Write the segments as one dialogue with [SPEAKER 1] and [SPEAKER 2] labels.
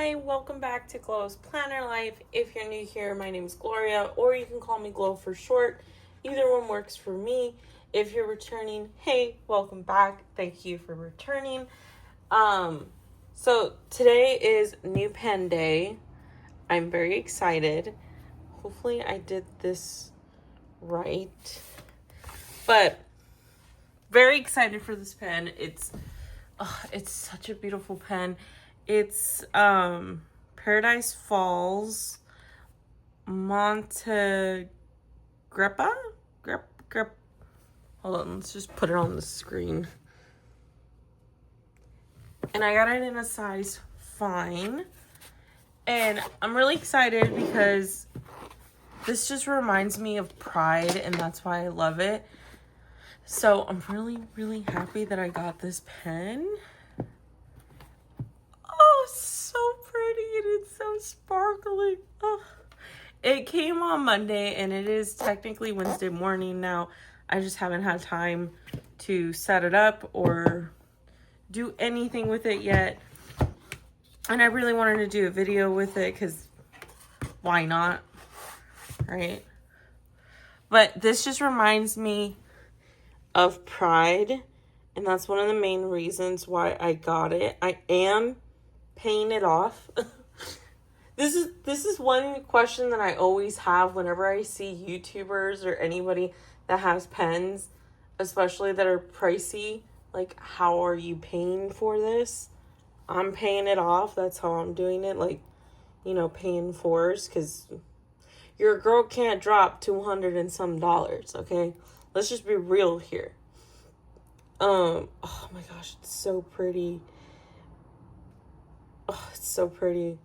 [SPEAKER 1] Hi, welcome back to Glow's Planner Life. If you're new here, my name is Gloria, or you can call me Glow for short. Either one works for me. If you're returning, hey, welcome back. Thank you for returning. So today is New Pen Day. I'm very excited. Hopefully I did this right. But very excited for this pen. It's such a beautiful pen. It's Paradise Falls Monte Greppa? Grep. Hold on, let's just put it on the screen. And I got it in a size fine. And I'm really excited because this just reminds me of Pride, and that's why I love it. So I'm really, really happy that I got this pen. Oh, so pretty, and it's so sparkly. Oh. It came on Monday, and it is technically Wednesday morning now. I just haven't had time to set it up or do anything with it yet. And I really wanted to do a video with it because why not, right? But this just reminds me of Pride, and that's one of the main reasons why I got it. I am paying it off. This is one question that I always have whenever I see YouTubers or anybody that has pens, especially that are pricey. Like, how are you paying for this? I'm paying it off. That's how I'm doing it. Like, paying fours, because your girl can't drop $200 and some, okay? Let's just be real here. Oh my gosh, it's so pretty. Oh, it's so pretty.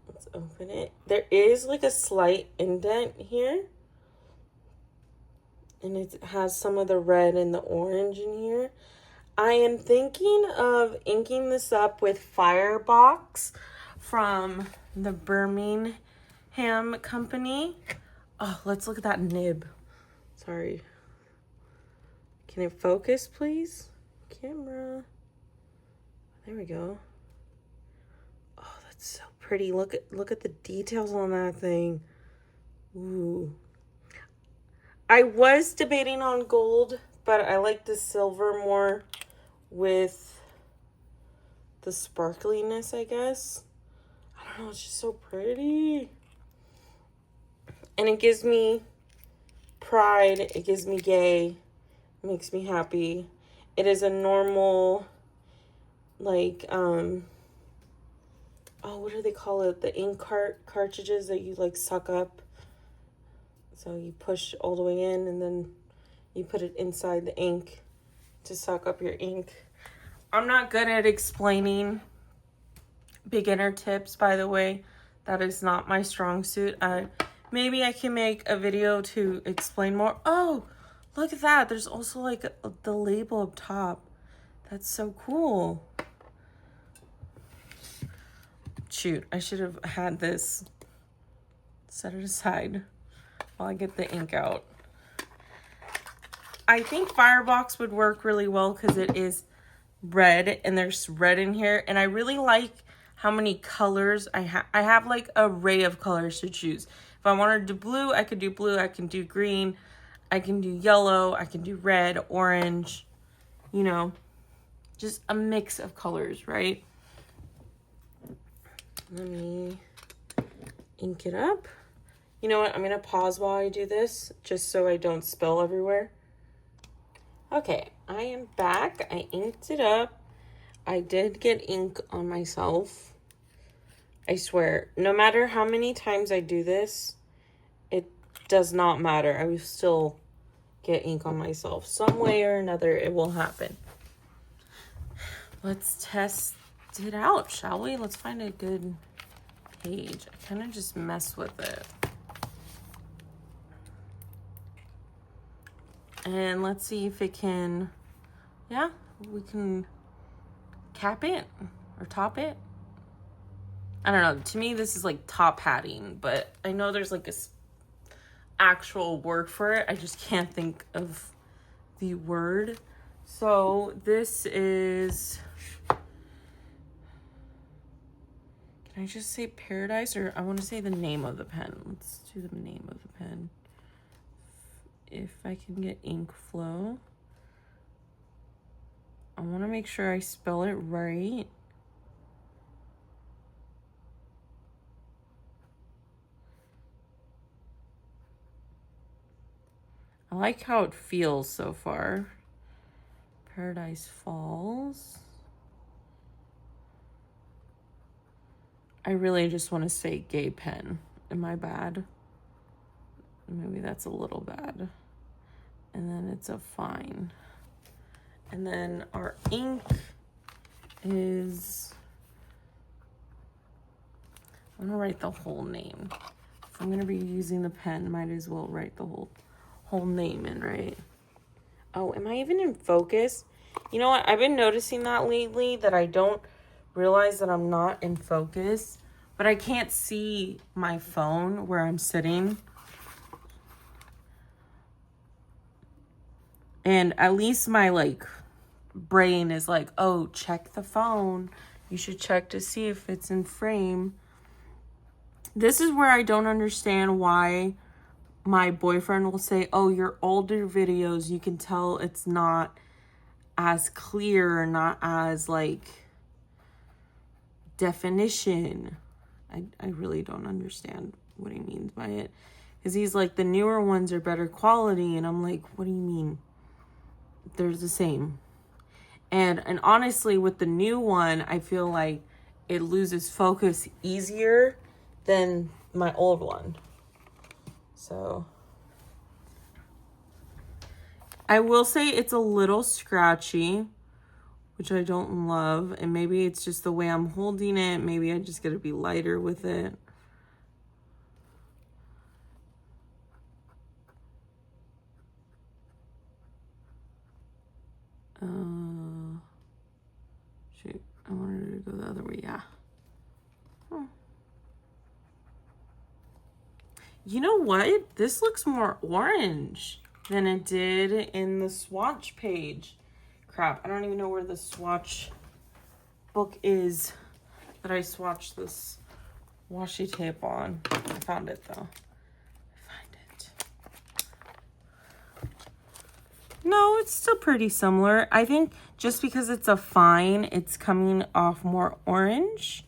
[SPEAKER 1] Let's open it. There is like a slight indent here. And it has some of the red and the orange in here. I am thinking of inking this up with Firebox from the Birmingham company. Oh, let's look at that nib. Sorry. Can it focus, please? Camera. There we go. Oh, that's so pretty. Look at the details on that thing. Ooh. I was debating on gold, but I like the silver more with the sparkliness, I guess. I don't know, it's just so pretty. And it gives me pride, it gives me gay, it makes me happy. It is a normal, like, what do they call it? The ink cartridges that you, like, suck up. So you push all the way in, and then you put it inside the ink to suck up your ink. I'm not good at explaining beginner tips, by the way. That is not my strong suit. Maybe I can make a video to explain more. Oh, look at that. There's also like the label up top. That's so cool. Shoot, I should have had this. Set it aside while I get the ink out. I think Firebox would work really well because it is red and there's red in here. And I really like how many colors I have. I have like an array of colors to choose. If I wanted to do blue, I could do blue. I can do green. I can do yellow. I can do red, orange. Just a mix of colors, right? Let me ink it up. You know what? I'm going to pause while I do this just so I don't spill everywhere. Okay, I am back. I inked it up. I did get ink on myself. I swear, no matter how many times I do this, it does not matter. I will still get ink on myself. Some way or another, it will happen. Let's test it out, shall we? Let's find a good page. I kind of just mess with it. And let's see if it can, we can cap it or top it. I don't know. To me, this is like top hatting, but I know there's like a actual word for it. I just can't think of the word. So this is Can I just say Paradise, or I want to say the name of the pen? Let's do the name of the pen. If I can get ink flow. I want to make sure I spell it right. I like how it feels so far. Paradise Falls. I really just want to say Gay Pen. Am I bad? Maybe that's a little bad. And then it's a fine. And then our ink is, I'm gonna write the whole name. If I'm gonna be using the pen, might as well write the whole name in, right? Oh, am I even in focus? You know what? I've been noticing that lately, that I don't realize that I'm not in focus, but I can't see my phone where I'm sitting. And at least my like brain is like, oh, check the phone. You should check to see if it's in frame. This is where I don't understand why my boyfriend will say, oh, your older videos, you can tell it's not as clear, not as like definition. I really don't understand what he means by it. Because he's like, the newer ones are better quality. And I'm like, what do you mean? They're the same. And honestly, with the new one, I feel like it loses focus easier than my old one. So I will say it's a little scratchy, which I don't love. And maybe it's just the way I'm holding it. Maybe I just got to be lighter with it. Shoot, I wanted it to go the other way. Yeah. You know what? This looks more orange than it did in the swatch page. Crap, I don't even know where the swatch book is that I swatched this washi tape on. I found it though. No, it's still pretty similar. I think just because it's a fine, it's coming off more orange.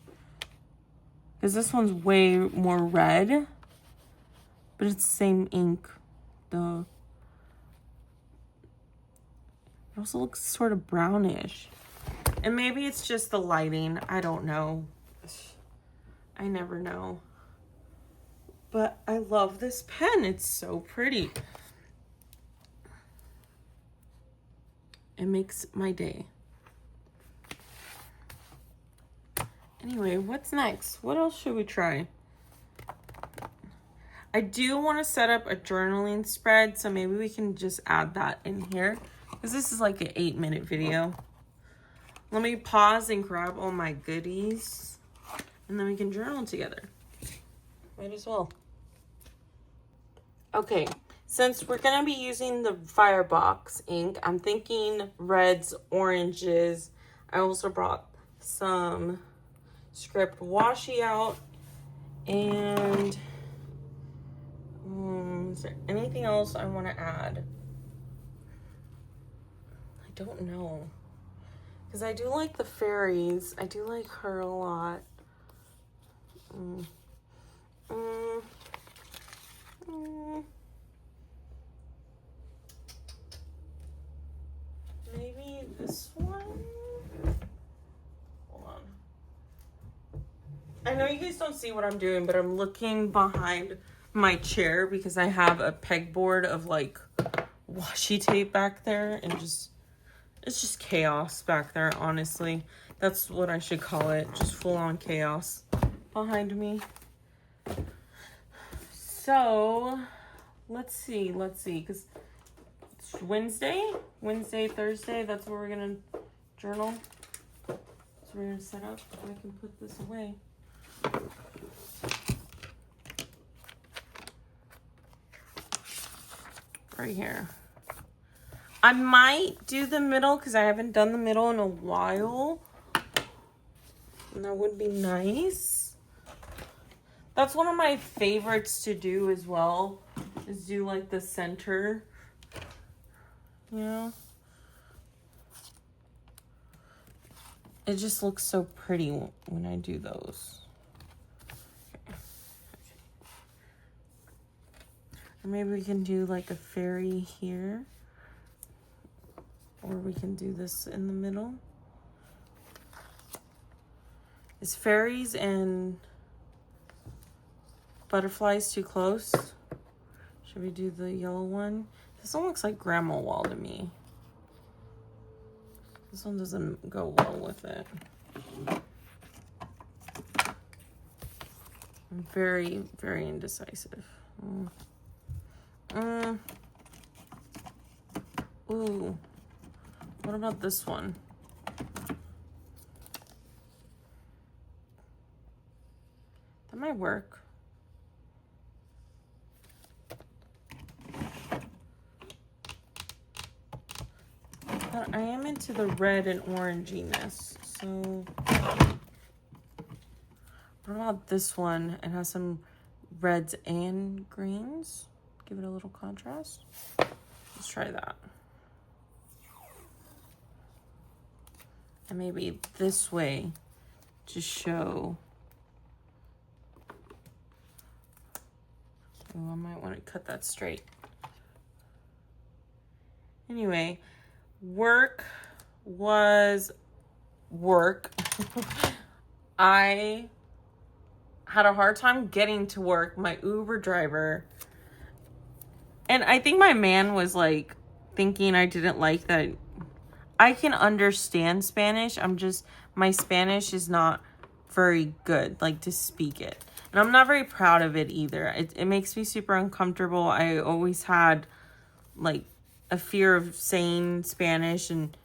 [SPEAKER 1] Because this one's way more red. But it's the same ink, though. It also looks sort of brownish. And maybe it's just the lighting. I don't know. I never know. But I love this pen. It's so pretty. It makes my day. Anyway, what's next? What else should we try? I do want to set up a journaling spread, so maybe we can just add that in here. Because this is like an 8-minute video. Let me pause and grab all my goodies. And then we can journal together. Might as well. Okay, since we're going to be using the Firebox ink, I'm thinking reds, oranges. I also brought some script washi out. And is there anything else I want to add? I don't know. Because I do like the fairies. I do like her a lot. Maybe this one? Hold on. I know you guys don't see what I'm doing, but I'm looking behind my chair because I have a pegboard of like washi tape back there, and it's just chaos back there, honestly. That's what I should call it. Just full on chaos behind me. So let's see, because it's Wednesday, Thursday, that's where we're gonna journal. So we're gonna set up so I can put this away. Right here. I might do the middle because I haven't done the middle in a while. And that would be nice. That's one of my favorites to do as well, is do like the center, you know? It just looks so pretty when I do those. Or maybe we can do like a fairy here. Or we can do this in the middle. Is fairies and butterflies too close? Should we do the yellow one? This one looks like grandma wall to me. This one doesn't go well with it. I'm very, very indecisive. Ooh. What about this one? That might work. But I am into the red and oranginess, so what about this one? It has some reds and greens. Give it a little contrast. Let's try that. And maybe this way to show. Oh, I might want to cut that straight. Anyway, work was work. I had a hard time getting to work. My Uber driver, and I think my man was like thinking I didn't like that. I can understand Spanish. My Spanish is not very good, like to speak it. And I'm not very proud of it either. It makes me super uncomfortable. I always had like a fear of saying Spanish, and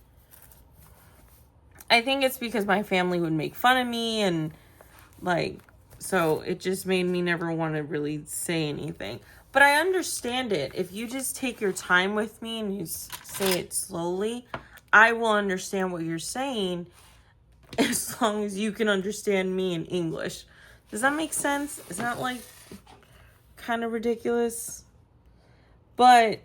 [SPEAKER 1] I think it's because my family would make fun of me, and like, so it just made me never want to really say anything. But I understand it. If you just take your time with me and you say it slowly, I will understand what you're saying as long as you can understand me in English. Does that make sense? Is that like kind of ridiculous? But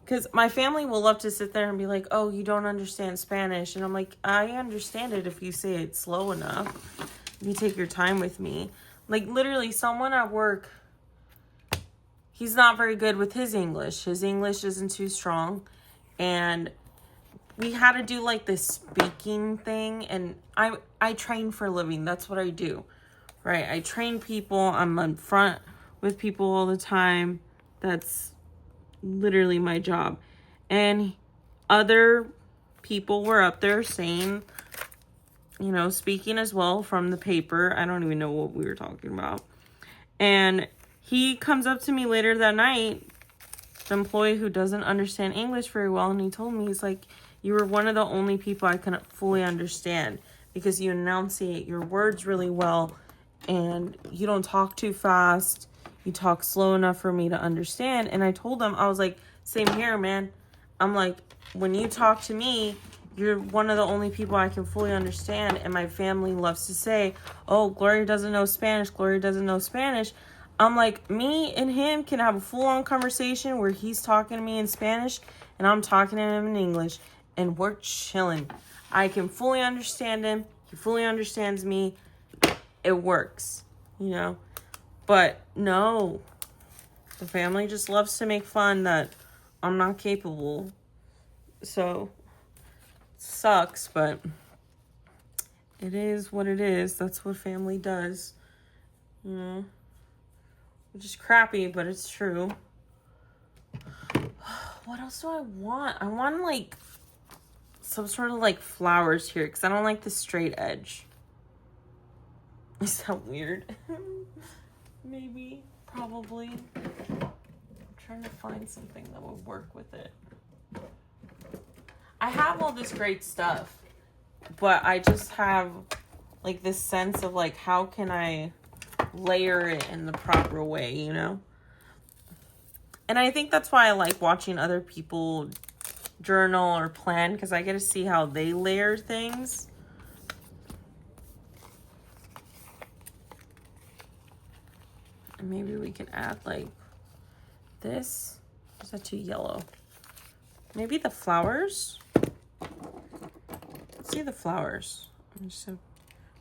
[SPEAKER 1] because my family will love to sit there and be like, oh, you don't understand Spanish. And I'm like, I understand it if you say it slow enough. If you take your time with me. Like literally someone at work, he's not very good with his English. His English isn't too strong. And we had to do like this speaking thing, and I train for a living. That's what I do, right? I train people. I'm in front with people all the time. That's literally my job. And other people were up there saying, you know, speaking as well from the paper. I don't even know what we were talking about. And he comes up to me later that night, the employee who doesn't understand English very well, and he told me, he's like, you were one of the only people I couldn't fully understand because you enunciate your words really well and you don't talk too fast. You talk slow enough for me to understand. And I told him, I was like, same here, man. I'm like, when you talk to me, you're one of the only people I can fully understand. And my family loves to say, oh, Gloria doesn't know Spanish. Gloria doesn't know Spanish. I'm like, me and him can have a full-on conversation where he's talking to me in Spanish and I'm talking to him in English. And we're chilling. I can fully understand him. He fully understands me. It works, you know. But no, the family just loves to make fun that I'm not capable. So, it sucks, but it is what it is. That's what family does, you know. Which is crappy, but it's true. What else do I want? I want like some sort of like flowers here because I don't like the straight edge. Is that weird? Maybe, probably. I'm trying to find something that would work with it. I have all this great stuff, but I just have like this sense of like, how can I layer it in the proper way, you know? And I think that's why I like watching other people journal or plan, because I get to see how they layer things. maybe we can add like this. Is that too yellow? Maybe the flowers. Let's see the flowers. I'm just have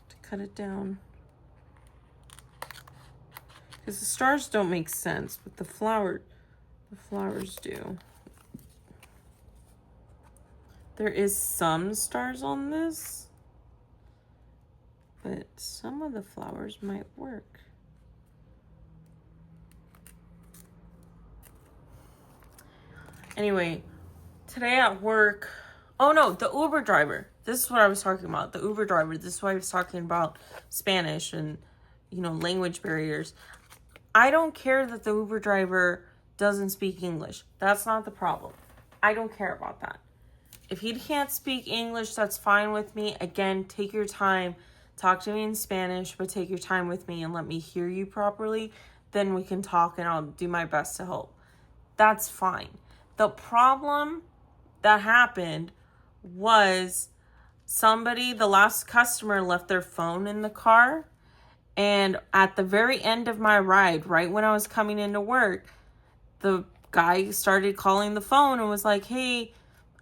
[SPEAKER 1] to cut it down. Because the stars don't make sense, but the flowers do. There is some stars on this, but some of the flowers might work. Anyway, today at work, oh no, the Uber driver. This is what I was talking about. The Uber driver. This is why I was talking about Spanish and, you know, language barriers. I don't care that the Uber driver doesn't speak English. That's not the problem. I don't care about that. If he can't speak English, that's fine with me. Again, take your time. Talk to me in Spanish, but take your time with me and let me hear you properly. Then we can talk and I'll do my best to help. That's fine. The problem that happened was the last customer left their phone in the car. And at the very end of my ride, right when I was coming into work, the guy started calling the phone and was like, hey,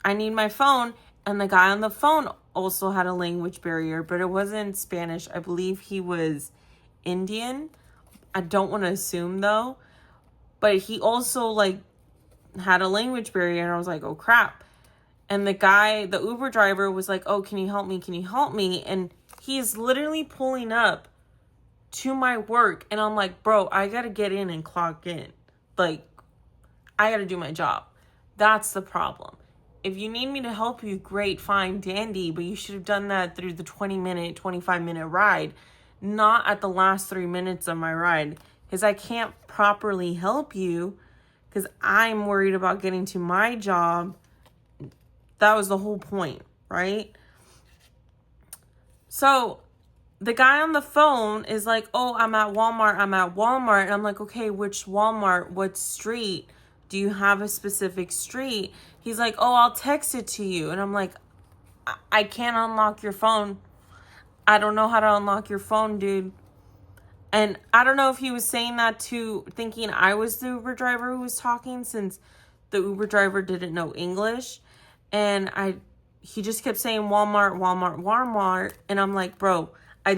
[SPEAKER 1] I need my phone. And the guy on the phone also had a language barrier, but it wasn't Spanish. I believe he was Indian. I don't want to assume though. But he also like had a language barrier and I was like, oh crap. And the Uber driver was like, oh, can you help me? Can you help me? And he's literally pulling up to my work. And I'm like, bro, I got to get in and clock in. Like, I got to do my job. That's the problem. If you need me to help you, great, fine, dandy, but you should have done that through the 20-minute, 25-minute ride, not at the last 3 minutes of my ride, because I can't properly help you because I'm worried about getting to my job. That was the whole point, right? So the guy on the phone is like, oh, I'm at Walmart. And I'm like, okay, which Walmart? What street? Do you have a specific street? He's like, oh, I'll text it to you. And I'm like, I can't unlock your phone. I don't know how to unlock your phone, dude. And I don't know if he was saying that to thinking I was the Uber driver who was talking, since the Uber driver didn't know English. And he just kept saying Walmart. And I'm like, bro, you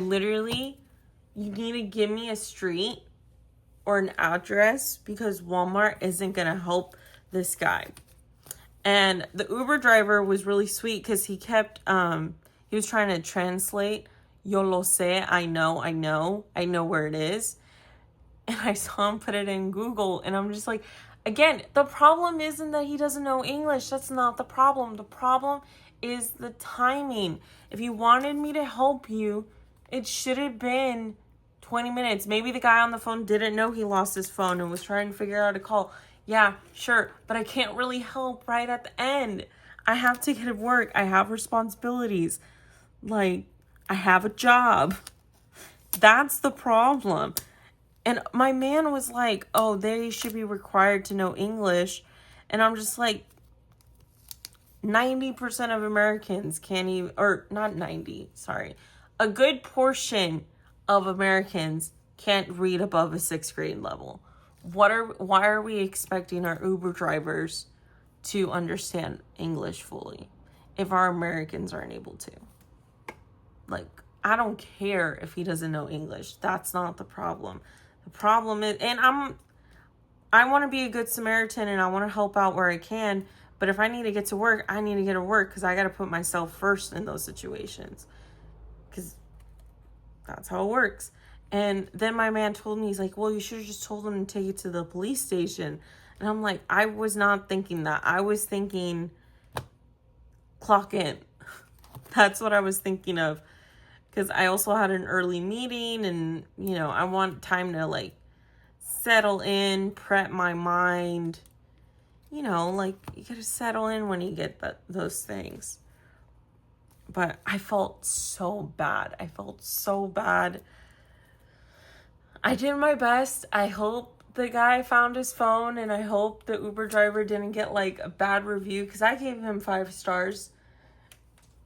[SPEAKER 1] need to give me a street or an address because Walmart isn't going to help this guy. And the Uber driver was really sweet because he kept, he was trying to translate. Yo lo sé, I know where it is. And I saw him put it in Google and I'm just like, again, the problem isn't that he doesn't know English. That's not the problem. The problem is the timing. If you wanted me to help you, it should have been 20 minutes. Maybe the guy on the phone didn't know he lost his phone and was trying to figure out a call. Yeah, sure. But I can't really help right at the end. I have to get to work. I have responsibilities. Like, I have a job. That's the problem. And my man was like, oh, they should be required to know English. And I'm just like, 90% of Americans can't even, or not 90, sorry. A good portion of Americans can't read above a 6th grade level. Why are we expecting our Uber drivers to understand English fully if our Americans aren't able to? Like, I don't care if he doesn't know English. That's not the problem. The problem is, and I want to be a good Samaritan and I want to help out where I can. But if I need to get to work, I need to get to work because I got to put myself first in those situations. Because that's how it works. And then my man told me, he's like, well, you should have just told him to take it to the police station. And I'm like, I was not thinking that. I was thinking clock in. That's what I was thinking of. Because I also had an early meeting and, you know, I want time to, like, settle in, prep my mind. You know, like, you got to settle in when you get those things. But I felt so bad. I did my best. I hope the guy found his phone and I hope the Uber driver didn't get, like, a bad review. Because I gave him 5 stars.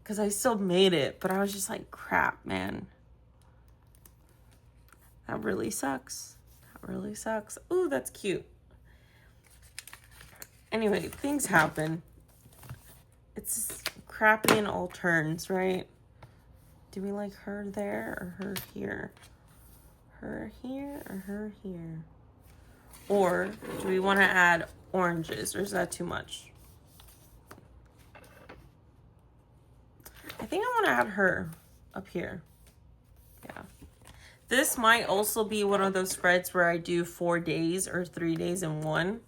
[SPEAKER 1] Because I still made it, but I was just like, crap, man. That really sucks. really sucks. Ooh, that's cute. Anyway, things happen. It's crappy in all turns, right? Do we like her there or her here? Her here or her here? Or do we want to add oranges, or is that too much? I think I want to add her up here. Yeah. This might also be one of those spreads where I do 4 days or 3 days in one.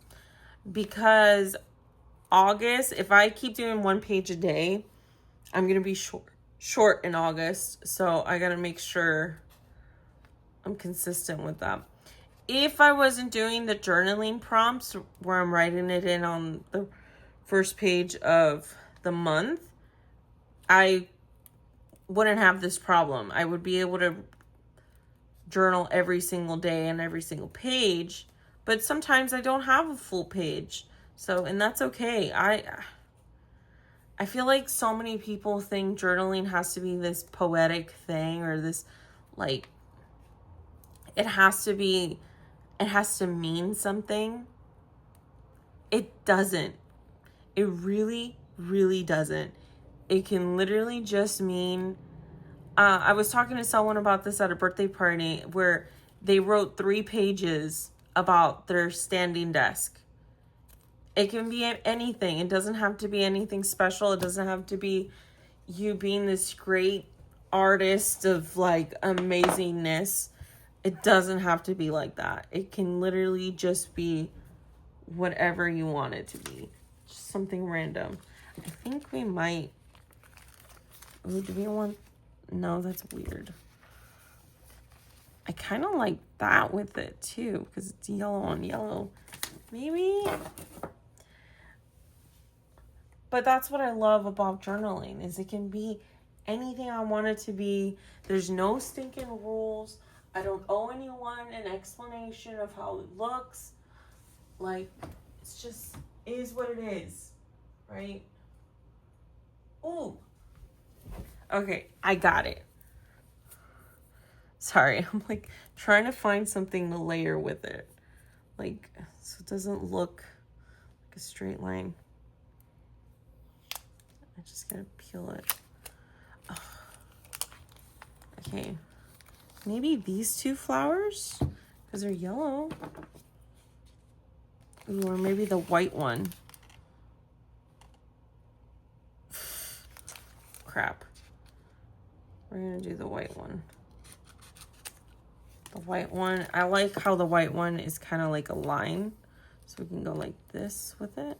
[SPEAKER 1] Because August, if I keep doing 1 page a day, I'm going to be short in August. So I got to make sure I'm consistent with that. If I wasn't doing the journaling prompts where I'm writing it in on the first page of the month, I wouldn't have this problem. I would be able to journal every single day and every single page, but sometimes I don't have a full page. So, and that's okay. I feel like so many people think journaling has to be this poetic thing, or this, like, it has to mean something. It doesn't. It really, really doesn't. It can literally just mean, I was talking to someone about this at a birthday party where they wrote 3 pages about their standing desk. It can be anything. It doesn't have to be anything special. It doesn't have to be you being this great artist of like amazingness. It doesn't have to be like that. It can literally just be whatever you want it to be. Just something random. I think we might... Ooh, do we want... No, that's weird. I kind of like that with it too, because it's yellow on yellow. Maybe... But that's what I love about journaling, is it can be anything I want it to be. There's no stinking rules. I don't owe anyone an explanation of how it looks. Like, it's just is what it is, right? Ooh. Okay, I got it. Sorry, I'm like trying to find something to layer with it. Like, so it doesn't look like a straight line. I just gotta peel it. Ugh. Okay. Maybe these 2 flowers? Because they're yellow. Ooh, or maybe the white one. Crap. We're gonna do the white one. The white one, I like how the white one is kind of like a line. So we can go like this with it.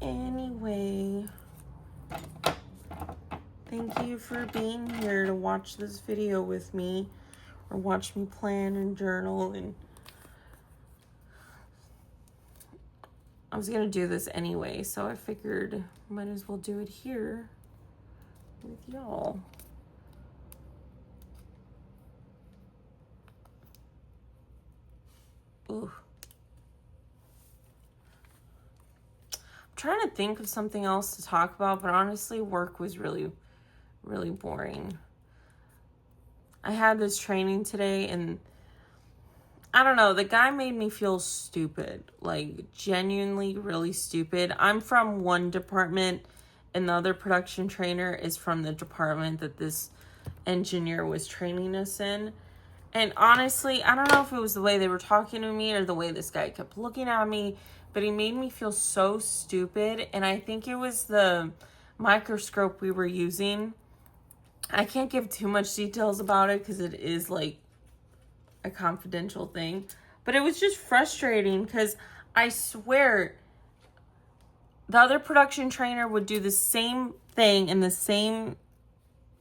[SPEAKER 1] Anyway, thank you for being here to watch this video with me, or watch me plan and journal. And I was gonna do this anyway, so I figured might as well do it here with y'all. Ooh. Trying to think of something else to talk about, but honestly, work was really, really boring. I had this training today, and I don't know, the guy made me feel stupid, like genuinely really stupid. I'm from one department, and the other production trainer is from the department that this engineer was training us in. And honestly, I don't know if it was the way they were talking to me or the way this guy kept looking at me, but he made me feel so stupid. And I think it was the microscope we were using. I can't give too much details about it because it is like a confidential thing. But it was just frustrating because I swear the other production trainer would do the same thing and the same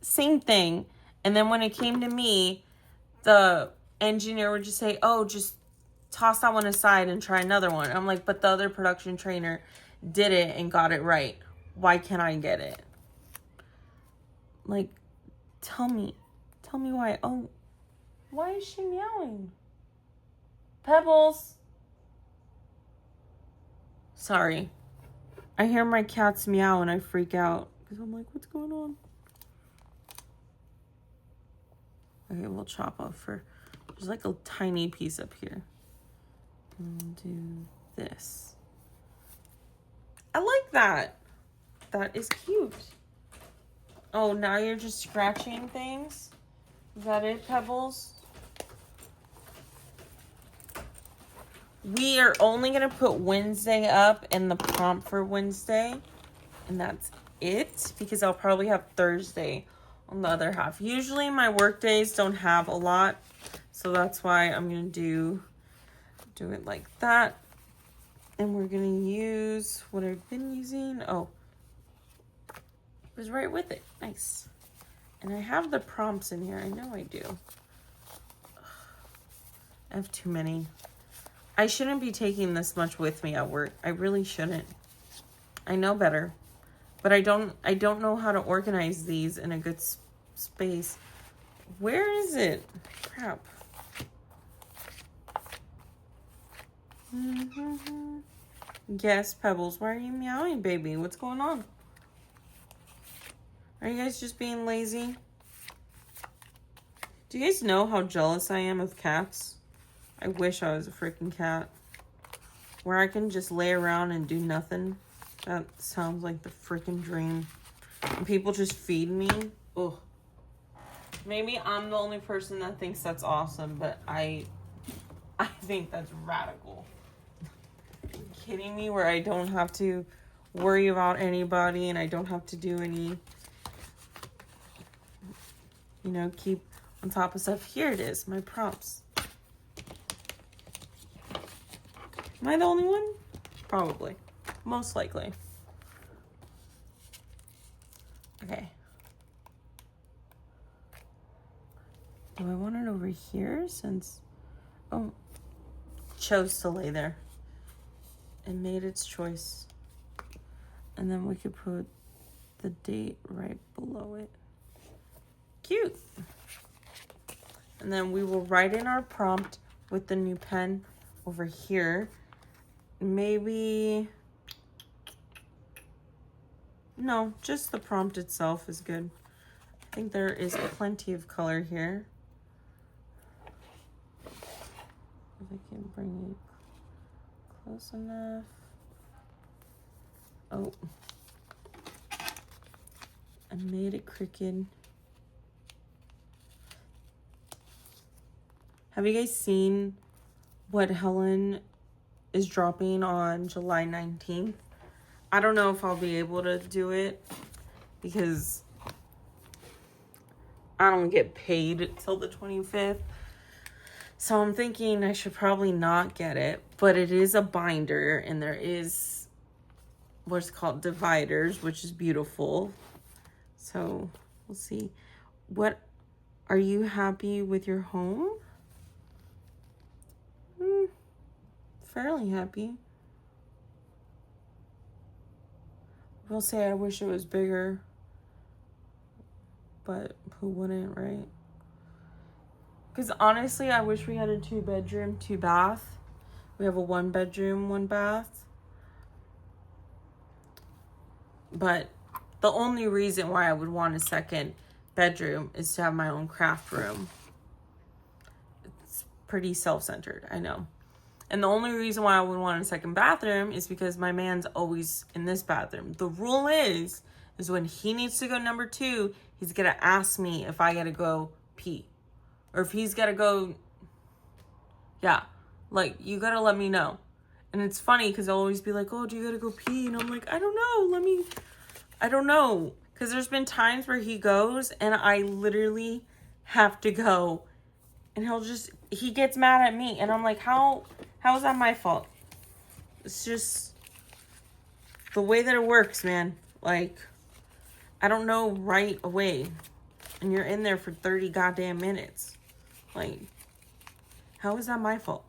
[SPEAKER 1] thing. And then when it came to me, the engineer would just say, oh, just toss that one aside and try another one. I'm like, but the other production trainer did it and got it right. Why can't I get it? Like, tell me why. Oh, why is she meowing? Pebbles. Sorry. I hear my cats meow and I freak out because I'm like, what's going on? Okay, we'll chop off for, there's like a tiny piece up here. And do this. I like that. That is cute. Oh, now you're just scratching things? Is that it, Pebbles? We are only going to put Wednesday up and the prompt for Wednesday. And that's it, because I'll probably have Thursday on the other half. Usually my work days don't have a lot, so that's why I'm going to do it like that. And we're going to use what I've been using. Oh, it was right with it. Nice. And I have the prompts in here. I know I do. I have too many. I shouldn't be taking this much with me at work. I really shouldn't. I know better. But I don't know how to organize these in a good space. Where is it? Crap. Yes, Pebbles. Why are you meowing, baby? What's going on? Are you guys just being lazy? Do you guys know how jealous I am of cats? I wish I was a freaking cat. Where I can just lay around and do nothing. That sounds like the freaking dream. And people just feed me. Ugh. Maybe I'm the only person that thinks that's awesome, but I think that's radical. Are you kidding me? Where I don't have to worry about anybody and I don't have to do any, you know, keep on top of stuff. Here it is, my prompts. Am I the only one? Probably. Most likely. Okay. Do I want it over here since... Oh. Chose to lay there. It made its choice. And then we could put the date right below it. Cute. And then we will write in our prompt with the new pen over here. Maybe... No, just the prompt itself is good. I think there is plenty of color here. If I can bring it close enough. Oh. I made it crooked. Have you guys seen what Helen is dropping on July 19th? I don't know if I'll be able to do it because I don't get paid till the 25th. So I'm thinking I should probably not get it, but it is a binder and there is what's called dividers, which is beautiful. So we'll see. What, are you happy with your home? Fairly happy. We'll say I wish it was bigger, but who wouldn't, right? Because honestly, I wish we had a 2-bedroom, 2-bath. We have a 1-bedroom, 1-bath. But the only reason why I would want a 2nd bedroom is to have my own craft room. It's pretty self-centered, I know. And the only reason why I would want a 2nd bathroom is because my man's always in this bathroom. The rule is when he needs to go number 2, he's going to ask me if I got to go pee. Or if he's got to go, yeah, like, you got to let me know. And it's funny because I'll always be like, oh, do you got to go pee? And I'm like, I don't know. I don't know. Because there's been times where he goes and I literally have to go. And he gets mad at me. And I'm like, how is that my fault? It's just the way that it works, man. Like, I don't know right away. And you're in there for 30 goddamn minutes. Like, how is that my fault?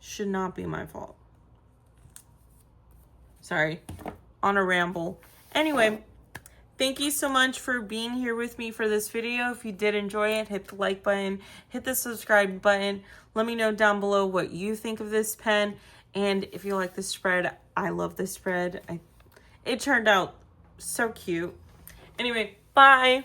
[SPEAKER 1] Should not be my fault. Sorry. On a ramble. Anyway, thank you so much for being here with me for this video. If you did enjoy it, hit the like button, hit the subscribe button. Let me know down below what you think of this pen. And if you like this spread, I love this spread. It turned out so cute. Anyway, bye.